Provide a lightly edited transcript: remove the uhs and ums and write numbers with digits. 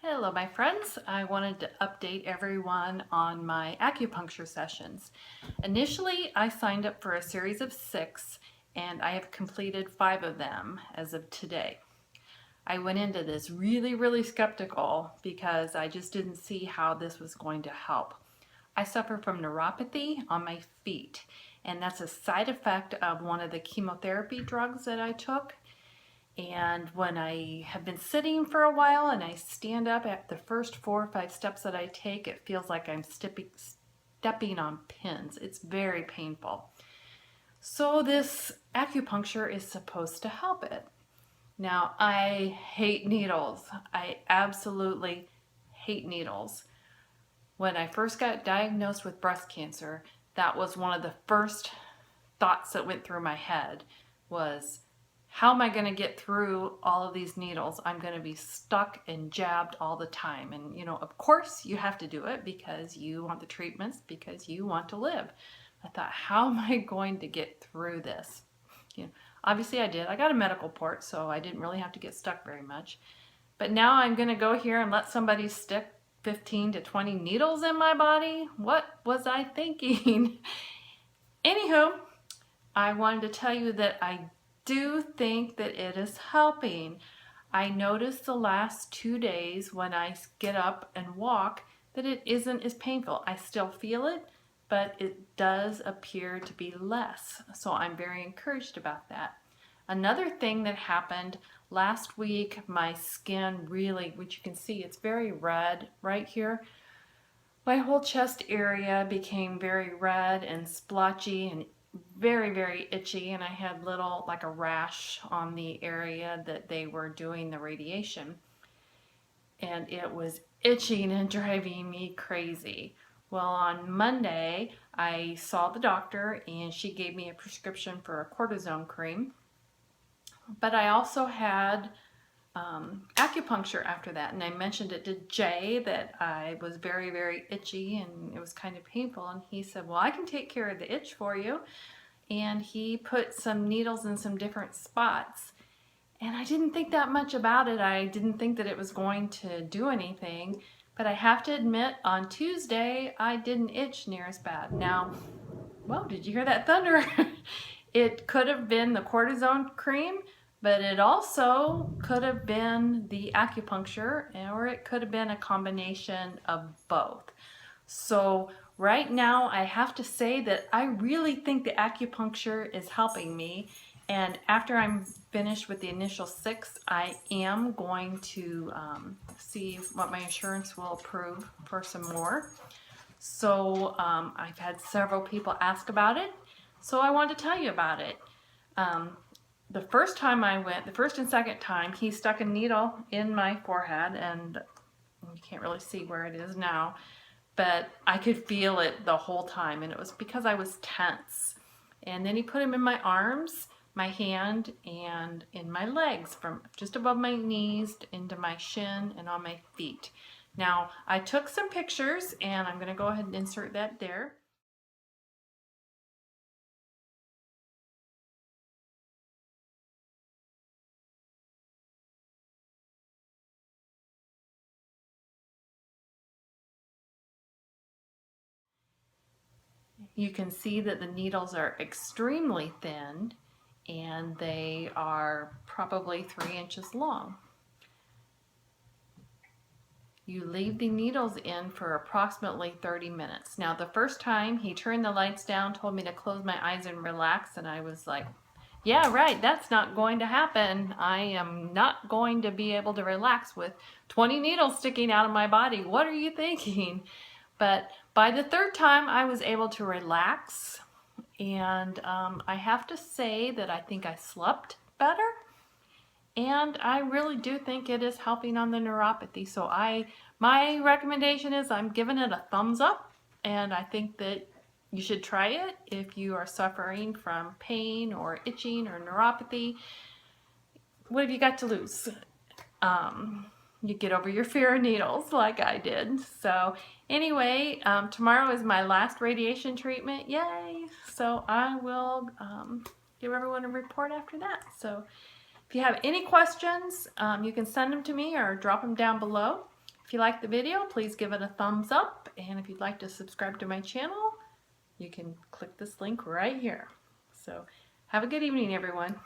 Hello, my friends. I wanted to update everyone on my acupuncture sessions. Initially, I signed up for a series of 6, and I have completed 5 of them as of today. I went into this really skeptical because I just didn't see how this was going to help. I suffer from neuropathy on my feet, and that's a side effect of one of the chemotherapy drugs that I took. And when I have been sitting for a while and I stand up at the first 4 or 5 steps that I take, it feels like I'm stepping on pins. It's very painful. So this acupuncture is supposed to help it. Now, I hate needles. I absolutely hate needles. When I first got diagnosed with breast cancer, that was one of the first thoughts that went through my head was, how am I going to get through all of these needles? I'm going to be stuck and jabbed all the time. And, of course you have to do it because you want the treatments, because you want to live. I thought, how am I going to get through this? Obviously I did. I got a medical port, so I didn't really have to get stuck very much. But now I'm going to go here and let somebody stick 15 to 20 needles in my body? What was I thinking? Anywho, I wanted to tell you that I do think that it is helping. I noticed the last 2 days when I get up and walk that it isn't as painful. I still feel it, but it does appear to be less. So I'm very encouraged about that. Another thing that happened last week, my skin really, which you can see, it's very red right here. My whole chest area became very red and splotchy and very itchy, and I had like a rash on the area that they were doing the radiation, and it was itching and driving me crazy. Well, on Monday I saw the doctor and she gave me a prescription for a cortisone cream, but I also had acupuncture after that, and I mentioned it to Jay that I was very itchy and it was kind of painful, and he said, well, I can take care of the itch for you. And he put some needles in some different spots, and I didn't think that much about it. I didn't think that it was going to do anything, but I have to admit, on Tuesday I didn't itch near as bad. Now, whoa, did you hear that thunder? It could have been the cortisone cream, but it also could have been the acupuncture, or it could have been a combination of both. So right now I have to say that I really think the acupuncture is helping me, and after I'm finished with the initial 6, I am going to see what my insurance will approve for some more. So I've had several people ask about it, so I wanted to tell you about it. The first time I went, the first and second time, he stuck a needle in my forehead, and you can't really see where it is now, but I could feel it the whole time, and it was because I was tense. And then he put him in my arms, my hand, and in my legs, from just above my knees into my shin and on my feet. Now, I took some pictures, and I'm going to go ahead and insert that there. You can see that the needles are extremely thin, and they are probably 3 inches long. You leave the needles in for approximately 30 minutes. Now, the first time he turned the lights down, told me to close my eyes and relax, and I was like, yeah, right, that's not going to happen. I am not going to be able to relax with 20 needles sticking out of my body. What are you thinking? But by the third time, I was able to relax, and I have to say that I think I slept better. And I really do think it is helping on the neuropathy. So my recommendation is I'm giving it a thumbs up, and I think that you should try it if you are suffering from pain or itching or neuropathy. What have you got to lose? You get over your fear of needles like I did. So anyway, tomorrow is my last radiation treatment. Yay! So I will give everyone a report after that. So if you have any questions, you can send them to me or drop them down below. If you like the video, please give it a thumbs up, and if you'd like to subscribe to my channel, you can click this link right here. So have a good evening, everyone.